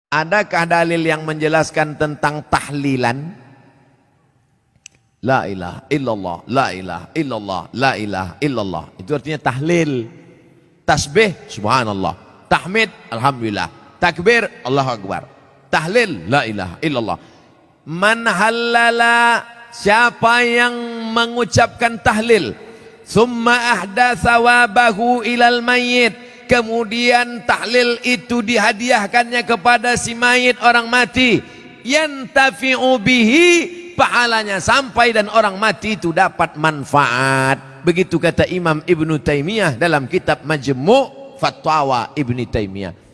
Adakah dalil yang menjelaskan tentang tahlilan? La ilaha illallah, la ilaha illallah, la ilaha illallah. Itu artinya tahlil. Tasbih, subhanallah. Tahmid, alhamdulillah. Takbir, Allahu akbar. Tahlil, la ilaha illallah. Man halala, siapa yang mengucapkan tahlil, summa ahda thawabahu ilal mayyit, kemudian tahlil itu dihadiahkannya kepada si mayit, orang mati, yantafi'u bihi, pahalanya sampai dan orang mati itu dapat manfaat. Begitu kata Imam Ibnu Taimiyah dalam kitab Majmu' Fatwa Ibnu Taimiyah.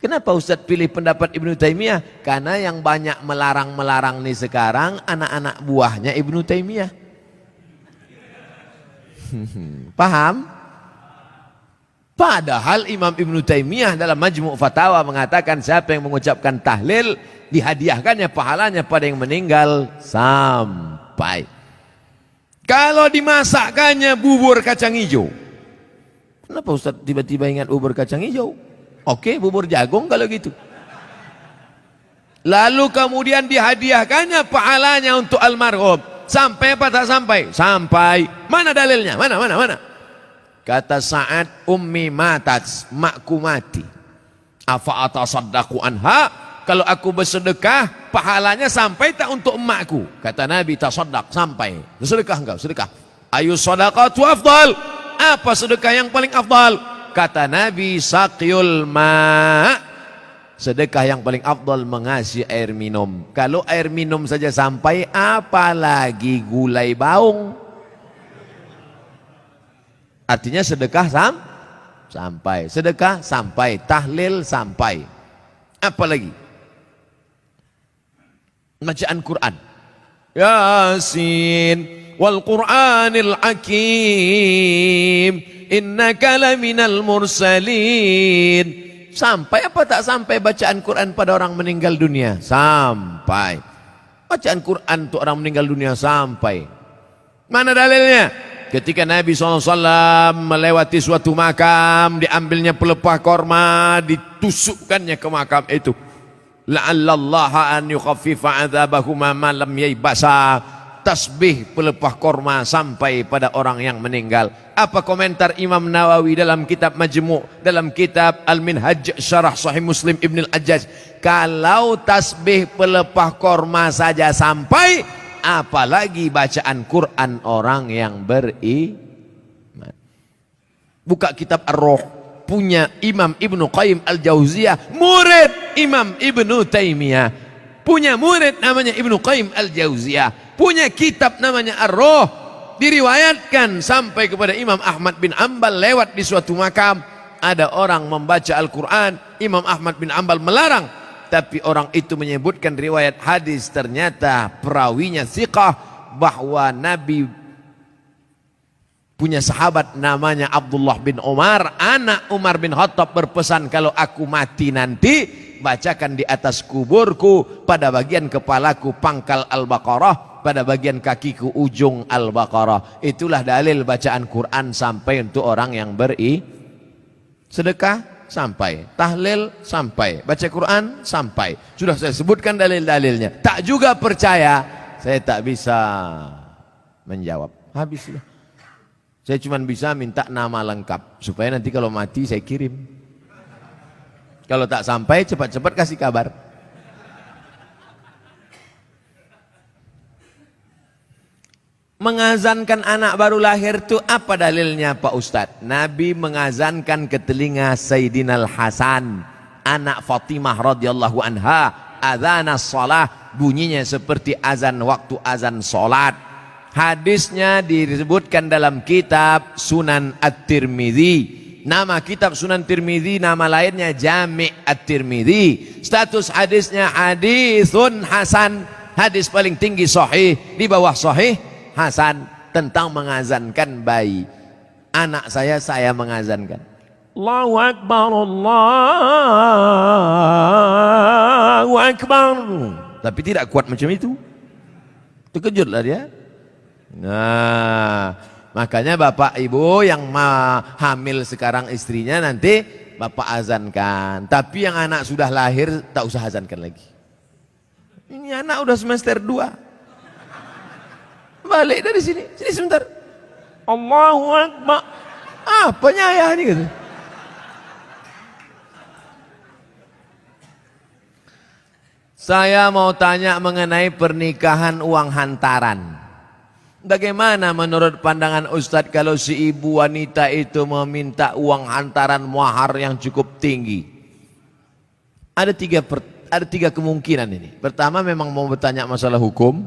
Kenapa Ustaz pilih pendapat Ibnu Taimiyah? Karena yang banyak melarang-melarang nih sekarang anak-anak buahnya Ibnu Taimiyah. Paham? Padahal Imam Ibnu Taimiyah dalam Majmu' Fatawa mengatakan siapa yang mengucapkan tahlil dihadiahkannya pahalanya pada yang meninggal sampai. Kalau dimasakkannya bubur kacang hijau, kenapa Ustaz tiba-tiba ingat bubur kacang hijau? Oke, bubur jagung kalau gitu. Lalu kemudian dihadiahkannya pahalanya untuk almarhum. Sampai apa tak sampai? Sampai. Mana dalilnya? Mana? Kata Sa'ad, ummi matat, makku mati. Afa atasaddaqu anha? Kalau aku bersedekah, pahalanya sampai tak untuk emakku? Kata Nabi, tasaddaq, sampai. Bersedekah enggak? Sedekah. Ayu sadaqatu afdal? Apa sedekah yang paling afdal? Kata Nabi, saqyul ma'. Sedekah yang paling afdal mengasih air minum. Kalau air minum saja sampai, apalagi gulai baung. Artinya sedekah sampai. Sedekah sampai. Tahlil sampai. Apa lagi? Bacaan Quran. Yasin wal Qur'anil Hakim innaka laminal mursalin. Sampai apa tak sampai bacaan Quran pada orang meninggal dunia? Sampai. Bacaan Quran untuk orang meninggal dunia sampai. Mana dalilnya? Ketika Nabi SAW melewati suatu makam, diambilnya pelepah korma, ditusukkannya ke makam itu. La'allallaha an yukhaffifa adzabahuma ma lam yaybasa. Tasbih pelepah korma sampai pada orang yang meninggal. Apa komentar Imam Nawawi dalam kitab Majmu', dalam kitab Al-Minhaj Syarah Sahih Muslim Ibn Al-Ajjaj? Kalau tasbih pelepah korma saja sampai, apalagi bacaan Quran orang yang beriman. Buka kitab Ar-Ruh, punya Imam Ibnu Qayyim Al-Jauziyah, murid Imam Ibnu Taimiyah. Punya murid namanya Ibnu Qayyim Al-Jauziyah, punya kitab namanya Ar-Ruh. Diriwayatkan sampai kepada Imam Ahmad bin Ambal lewat di suatu makam, ada orang membaca Al-Quran. Imam Ahmad bin Ambal melarang, tapi orang itu menyebutkan riwayat hadis, ternyata perawinya thiqah, bahwa Nabi punya sahabat namanya Abdullah bin Umar, anak Umar bin Khattab, berpesan, kalau aku mati nanti, bacakan di atas kuburku, pada bagian kepalaku pangkal Al-Baqarah, pada bagian kakiku ujung Al-Baqarah. Itulah dalil bacaan Quran sampai untuk orang yang sedekah sampai, tahlil sampai, baca Quran sampai. Sudah saya sebutkan dalil-dalilnya. Tak juga percaya, saya tak bisa menjawab. Habis sudah. Saya cuma bisa minta nama lengkap supaya nanti kalau mati saya kirim. Kalau tak sampai, cepat-cepat kasih kabar. Mengazankan anak baru lahir itu apa dalilnya Pak Ustadz? Nabi mengazankan ke telinga Sayyidina Al-Hasan, anak Fatimah radhiyallahu anha, adzana shalah, bunyinya seperti azan waktu azan salat. Hadisnya disebutkan dalam kitab Sunan At-Tirmidzi. Nama kitab Sunan Tirmidzi, nama lainnya Jami' At-Tirmidzi. Status hadisnya hadisun hasan, hadis paling tinggi sahih, di bawah sahih hasan, tentang mengazankan bayi. Anak saya mengazankan. Allahu Akbar, Allahu Akbar. Tapi tidak kuat macam itu. Terkejutlah dia. Nah, makanya bapak ibu yang hamil sekarang istrinya nanti bapak azankan. Tapi yang anak sudah lahir tak usah azankan lagi. Ini anak udah semester 2. Balik dari sini, sini sebentar. Allahu Akbar. Apanya ayah ini gitu. Saya mau tanya mengenai pernikahan uang hantaran. Bagaimana menurut pandangan Ustadz kalau si ibu wanita itu meminta uang hantaran mahar yang cukup tinggi? Ada tiga kemungkinan ini. Pertama memang mau bertanya masalah hukum.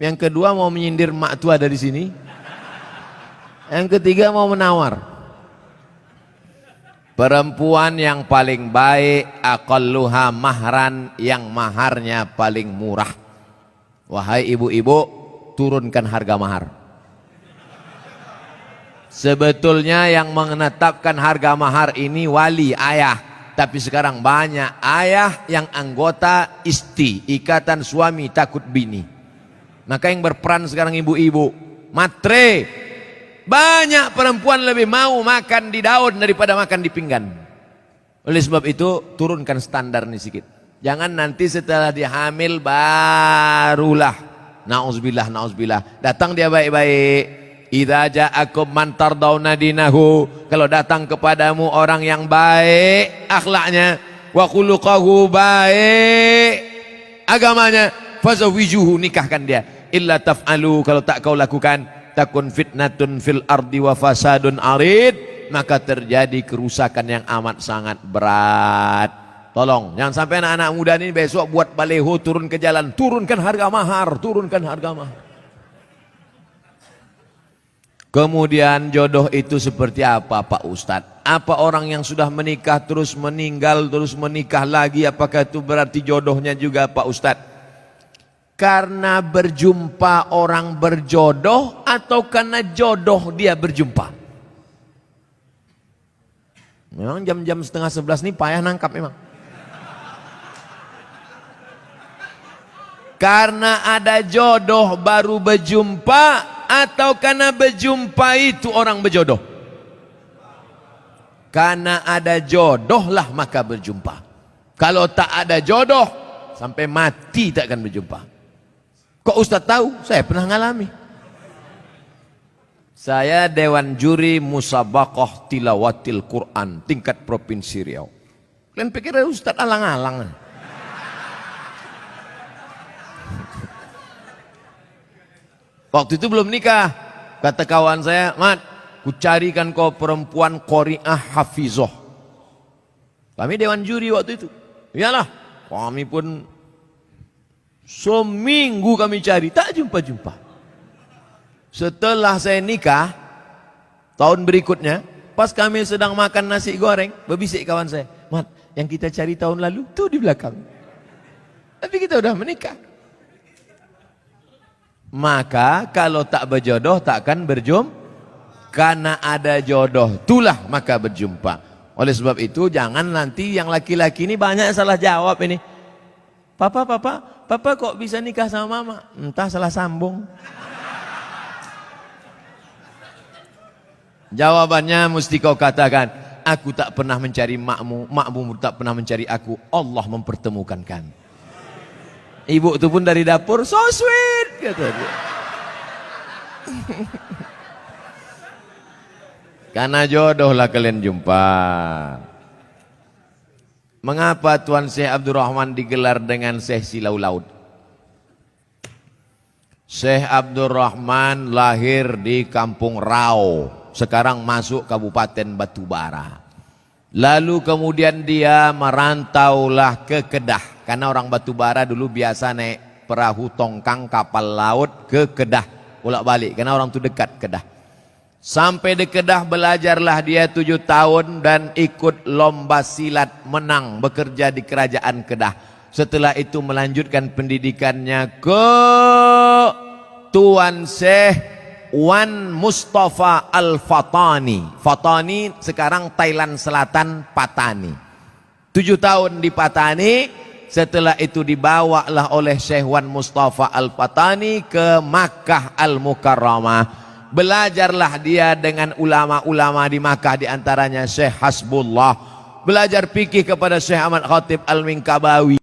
Yang kedua mau menyindir mak tua dari sini. Yang ketiga mau menawar. Perempuan yang paling baik aqalluha mahran, yang maharnya paling murah. Wahai ibu-ibu, turunkan harga mahar. Sebetulnya yang menetapkan harga mahar ini wali, ayah. Tapi sekarang banyak ayah yang anggota ISTI, Ikatan Suami Takut Bini. Maka yang berperan sekarang ibu-ibu, matre. Banyak perempuan lebih mau makan di daun daripada makan di pinggan. Oleh sebab itu turunkan standar nih sedikit. Jangan nanti setelah dia hamil barulah na'udzubillah datang dia baik-baik. Idza ja'akum man tardawna dinahu, kalau datang kepadamu orang yang baik akhlaknya, wa khuluquhu, baik agamanya, fazawijuhu, nikahkan dia. Illa taf'alu, kalau tak kau lakukan, takun fitnatun fil ardi wa fasadun arid, maka terjadi kerusakan yang amat sangat berat. Tolong jangan sampai anak-anak muda ini besok buat baleho turun ke jalan, turunkan harga mahar, turunkan harga mahar. Kemudian jodoh itu seperti apa Pak Ustadz? Apa orang yang sudah menikah terus meninggal terus menikah lagi, apakah itu berarti jodohnya juga Pak Ustadz? Karena berjumpa orang berjodoh atau karena jodoh dia berjumpa? Memang jam-jam setengah 11 ini payah nangkap memang. Karena ada jodoh baru berjumpa atau karena berjumpa itu orang berjodoh? Karena ada jodoh lah maka berjumpa. Kalau tak ada jodoh sampai mati tak akan berjumpa. Kok Ustaz tahu? Saya pernah ngalami. Saya Dewan Juri Musabaqah Tilawatil Quran tingkat Provinsi Riau. Kalian pikir Ustaz alang-alang? Waktu itu belum nikah. Kata kawan saya, Mat, ku carikan kau perempuan qari'ah hafizoh. Kami Dewan Juri waktu itu. Iyalah, kami pun seminggu kami cari, tak jumpa-jumpa. Setelah saya nikah, tahun berikutnya, pas kami sedang makan nasi goreng, berbisik kawan saya, Mat, yang kita cari tahun lalu, tuh di belakang. Tapi kita udah menikah. Maka kalau tak berjodoh, tak akan berjumpa. Karena ada jodoh, itulah maka berjumpa. Oleh sebab itu, jangan nanti yang laki-laki ini banyak salah jawab ini. Papa kok bisa nikah sama mama? Entah salah sambung. Jawabannya mesti kau katakan, aku tak pernah mencari makmu, makmu tak pernah mencari aku, Allah mempertemukan. Ibu itu pun dari dapur, so sweet kata dia. Karena jodoh lah kalian jumpa. Mengapa Tuan Syekh Abdurrahman digelar dengan Syekh Silau Laut? Syekh Abdurrahman lahir di Kampung Rau, sekarang masuk Kabupaten Batubara. Lalu kemudian dia merantaulah ke Kedah, karena orang Batubara dulu biasa naik perahu tongkang kapal laut ke Kedah, bolak-balik, karena orang itu dekat Kedah. Sampai di Kedah belajarlah dia 7 tahun dan ikut lomba silat, menang, bekerja di kerajaan Kedah. Setelah itu melanjutkan pendidikannya ke Tuan Syekh Wan Mustafa Al-Fatani. Fatani sekarang Thailand Selatan, Patani. 7 tahun di Patani. Setelah itu dibawalah oleh Syekh Wan Mustafa Al-Fatani ke Makkah Al-Mukarramah. Belajarlah dia dengan ulama-ulama di Makkah, di antaranya Syekh Hasbullah, belajar fikih kepada Syekh Ahmad Khatib Al-Minkabawi.